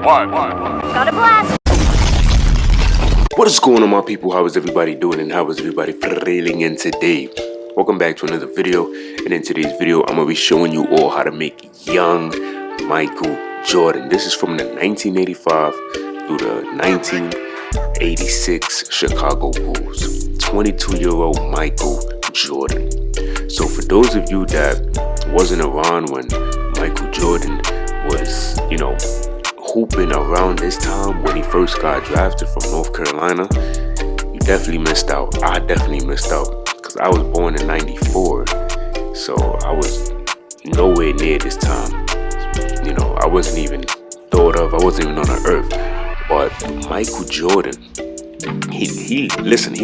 Got a blast. What is going on, my people? How is everybody doing and how is everybody feeling in today? Welcome back to another video, and in today's video I'm going to be showing you all how to make young Michael Jordan. This is from the 1985 through the 1986 Chicago Bulls. 22-year-old Michael Jordan. So for those of you that wasn't around when Michael Jordan was, hooping around this time when he first got drafted from North Carolina, you definitely missed out. I definitely missed out because I was born in 94, so I was nowhere near this time. I wasn't even thought of. I wasn't even on the earth. But Michael Jordan, he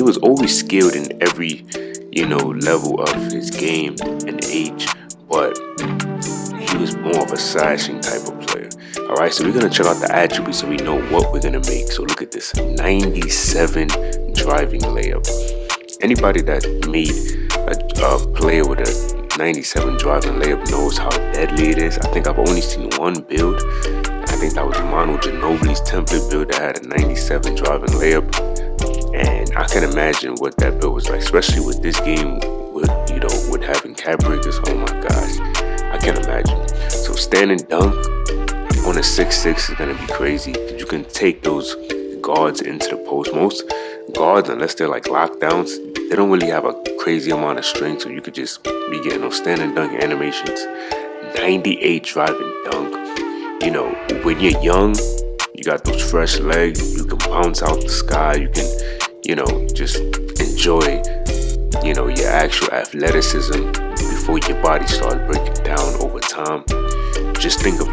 was always skilled in every level of his game and age, but he was more of a slashing type of player. Alright, so we're going to check out the attributes so we know what we're going to make. So look at this, 97 driving layup. Anybody that made a player with a 97 driving layup knows how deadly it is. I think I've only seen one build. I think that was Manu Ginobili's template build that had a 97 driving layup. And I can imagine what that build was like, especially with this game with having cap breakers. Oh my gosh, I can imagine. So standing dunk on a 6'6" is going to be crazy. You can take those guards into the post. Most guards, unless they're like lockdowns, they don't really have a crazy amount of strength, so you could just be getting those standing dunk animations. 98 driving dunk. When you're young, you got those fresh legs, you can bounce out the sky, you can just enjoy your actual athleticism before your body starts breaking down over time. Just think of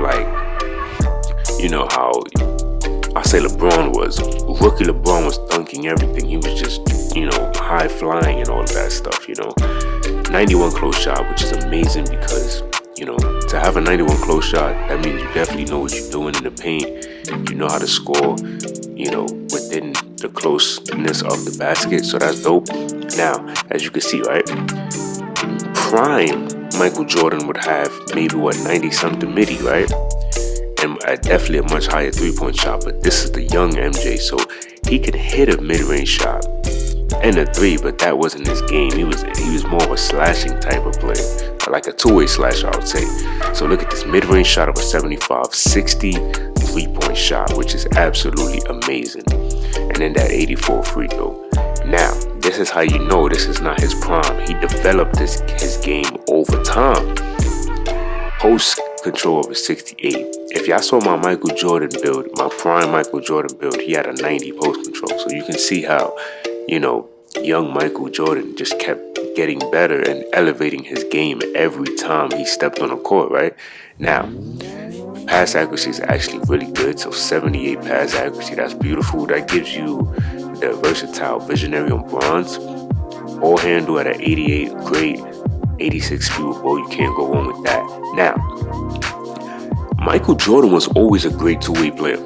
how I say LeBron was. Rookie LeBron was dunking everything. He was just, high flying and all of that stuff, 91 close shot, which is amazing because, to have a 91 close shot, that means you definitely know what you're doing in the paint. You know how to score, within the closeness of the basket. So that's dope. Now, as you can see, right, prime Michael Jordan would have maybe 90-something midi, right? And definitely a much higher three-point shot, but this is the young MJ, so he could hit a mid-range shot and a three, but that wasn't his game. He was more of a slashing type of player, like a two-way slasher, I would say. So look at this mid-range shot of a 75-60 three-point shot, which is absolutely amazing, and then that 84 free throw. Now, this is how you know this is not his prime. He developed his game over time. Post control of a 68. If y'all saw my Michael Jordan build, my prime Michael Jordan build, he had a 90 post control. So you can see how, young Michael Jordan just kept getting better and elevating his game every time he stepped on the court, right? Now, pass accuracy is actually really good. So 78 pass accuracy, that's beautiful. That gives you the versatile visionary on bronze. Ball handle at an 88, great. 86 speed with ball, you can't go wrong with that. Now, Michael Jordan was always a great two-way player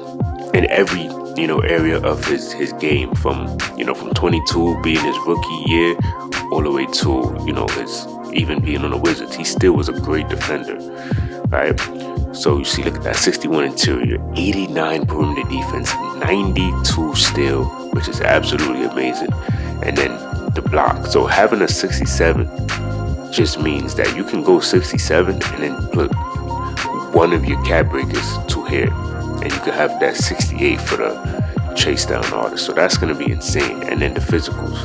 in every area of his game, from 22 being his rookie year all the way to his even being on the Wizards. He still was a great defender, right? So you see, look at that, 61 interior, 89 perimeter defense, 92 steal, which is absolutely amazing, and then the block. So having a 67 just means that you can go 67 and then put one of your cap breakers to here, and you can have that 68 for the chase down artist. So that's going to be insane. And then the physicals,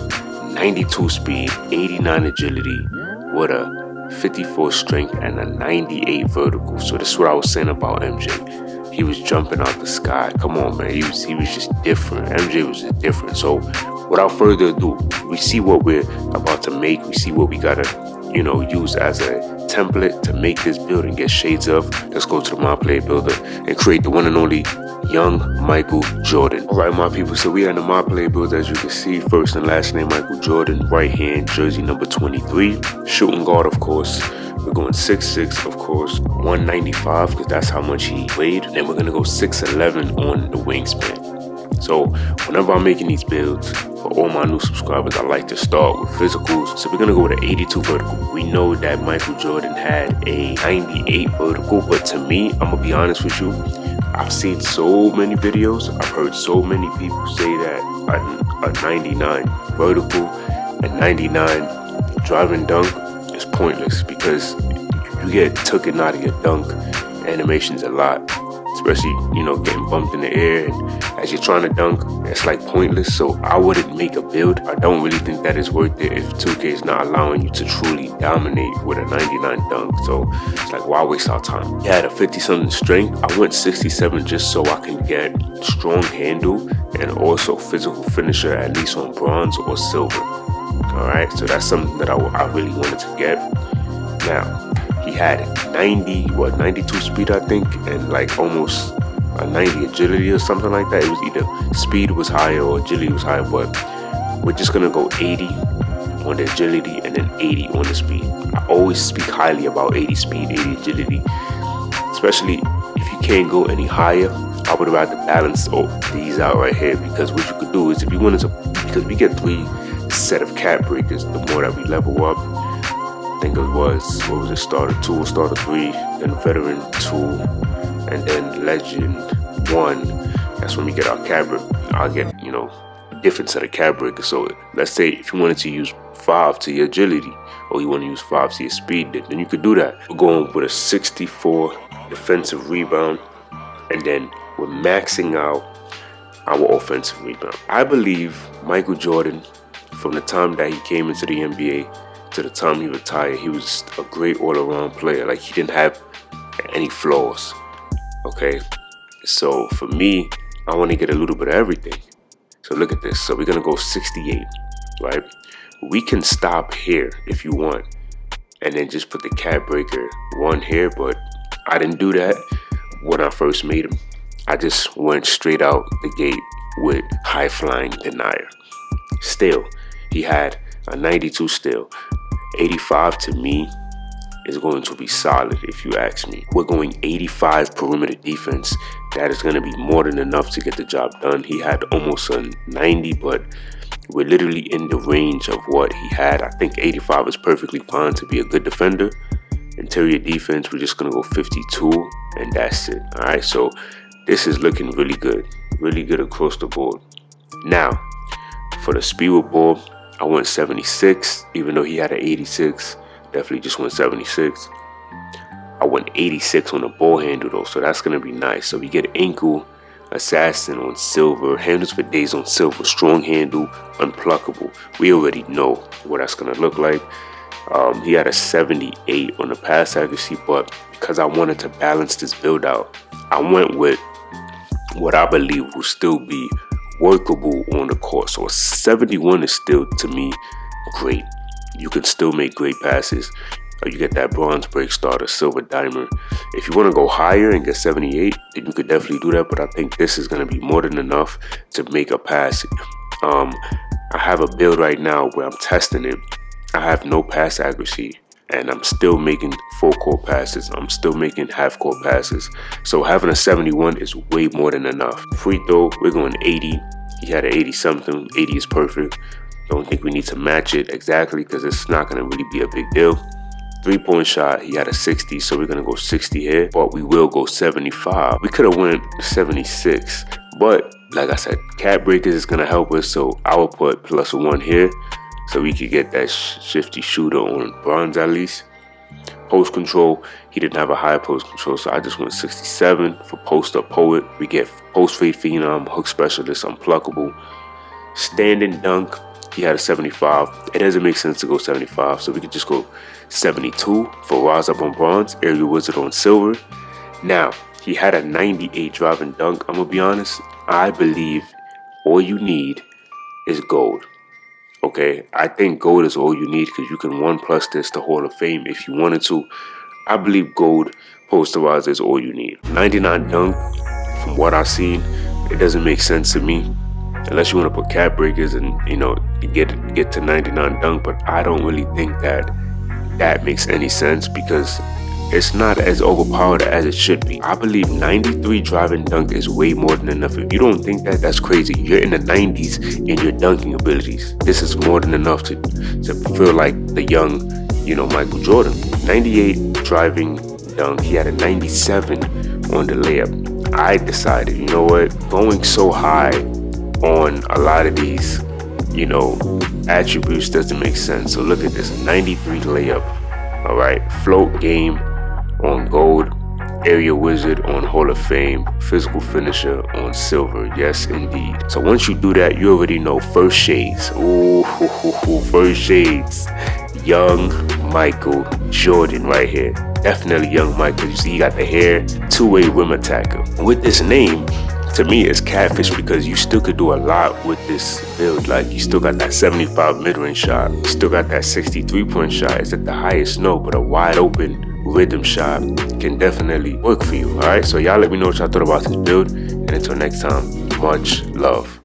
92 speed, 89 agility with a 54 strength and a 98 vertical. So this is what I was saying about MJ. He was jumping out the sky. Come on, man. He was just different. MJ was just different. So without further ado, we see what we're about to make. We see what we got to use as a template to make this build and get shades of. Let's go to the My Player Builder and create the one and only young Michael Jordan. Alright, my people, so we are in the My Player Builder. As you can see, first and last name Michael Jordan, right hand, jersey number 23, shooting guard, of course. We're going 6'6", of course, 195 because that's how much he weighed. And then we're gonna go 6'11" on the wingspan. So whenever I'm making these builds, for all my new subscribers, I like to start with physicals. So we're going to go with an 82 vertical. We know that Michael Jordan had a 98 vertical, but to me, I'm going to be honest with you, I've seen so many videos, I've heard so many people say that a 99 vertical and 99 driving dunk is pointless because you get taken out of your dunk animations a lot, especially, you know, getting bumped in the air, and as you're trying to dunk, it's like pointless. So I wouldn't make a build. I don't really think that is worth it if 2K is not allowing you to truly dominate with a 99 dunk. So it's like, why waste our time? Yeah, at a 50-something strength, I went 67 just so I can get strong handle and also physical finisher, at least on bronze or silver. Alright, so that's something that I really wanted to get. Now, he had 92 speed, I think, and like almost a 90 agility or something like that. It was either speed was higher or agility was higher, but we're just gonna go 80 on the agility and then 80 on the speed. I always speak highly about 80 speed, 80 agility, especially if you can't go any higher. I would rather balance these out right here, because what you could do is, if you wanted to, because we get 3 set of cap breakers the more that we level up. I think it was, what was it, starter 2, starter 3, then veteran 2, and then legend 1. That's when we get our cap breaker. I'll get, you know, a different set of cap breakers. So let's say if you wanted to use 5 to your agility, or you want to use 5 to your speed, then you could do that. We're going with a 64 defensive rebound, and then we're maxing out our offensive rebound. I believe Michael Jordan, from the time that he came into the NBA to the time he retired, he was a great all-around player. Like, he didn't have any flaws. Okay, so for me, I want to get a little bit of everything. So look at this. So we're gonna go 68, right? We can stop here if you want, and then just put the cap breaker 1 here, but I didn't do that when I first made him. I just went straight out the gate with high flying denier. Still, he had a 92 still. 85 to me is going to be solid, if you ask me. We're going 85 perimeter defense. That is going to be more than enough to get the job done. He had almost a 90, but we're literally in the range of what he had. I think 85 is perfectly fine to be a good defender. Interior defense, we're just going to go 52, and that's it. All right, so this is looking really good across the board. Now, for the speed with ball, I went 76, even though he had an 86. Definitely just went 76. I went 86 on the ball handle though, so that's going to be nice. So we get ankle assassin on silver, handles for days on silver, strong handle, unpluckable. We already know what that's going to look like. He had a 78 on the pass accuracy, but because I wanted to balance this build out, I went with what I believe will still be workable on the court. So a 71 is still, to me, great. You can still make great passes. You get that bronze break starter, silver diamond. If you want to go higher and get 78, then you could definitely do that, but I think this is going to be more than enough to make a pass. I have a build right now where I'm testing it. I have no pass accuracy, and I'm still making full court passes. I'm still making half court passes. So having a 71 is way more than enough. Free throw, we're going 80. He had an 80 something. 80 is perfect. Don't think we need to match it exactly because it's not going to really be a big deal. 3-point shot, he had a 60, so we're going to go 60 here, but we will go 75. We could have went 76, but like I said, cap breakers is going to help us, so I will put +1 here so we could get that shifty shooter on bronze at least. Post control, he didn't have a high post control, so I just went 67. For post up poet, we get post fade phenom, hook specialist, unpluckable. Standing dunk, he had a 75. It doesn't make sense to go 75, so we could just go 72 for rise up on bronze, area wizard on silver. Now, he had a 98 driving dunk. I'm gonna be honest, I believe all you need is gold. Okay, I think gold is all you need because you can 1+ this to Hall of Fame if you wanted to. I believe gold posterizer is all you need. 99 dunk, from what I've seen, it doesn't make sense to me unless you want to put cap breakers and, you know, get to 99 dunk. But I don't really think that makes any sense because it's not as overpowered as it should be. I believe 93 driving dunk is way more than enough. If you don't think that, that's crazy. You're in the 90s in your dunking abilities. This is more than enough to feel like the young, you know, Michael Jordan. 98 driving dunk. He had a 97 on the layup. I decided, you know what, going so high on a lot of these, you know, attributes doesn't make sense. So look at this, 93 layup, all right, float game on gold, area wizard on Hall of Fame, physical finisher on silver. Yes, indeed. So once you do that, you already know first shades. Ooh, first shades. Young Michael Jordan right here. Definitely young Michael. You see, he got the hair, two-way rim attacker. With this name, to me, it's catfish because you still could do a lot with this build. Like, you still got that 75 mid-range shot. You still got that 63-point shot. It's at the highest, no, but a wide open rhythm shot can definitely work for you. All right, so y'all let me know what y'all thought about this build, and until next time, much love.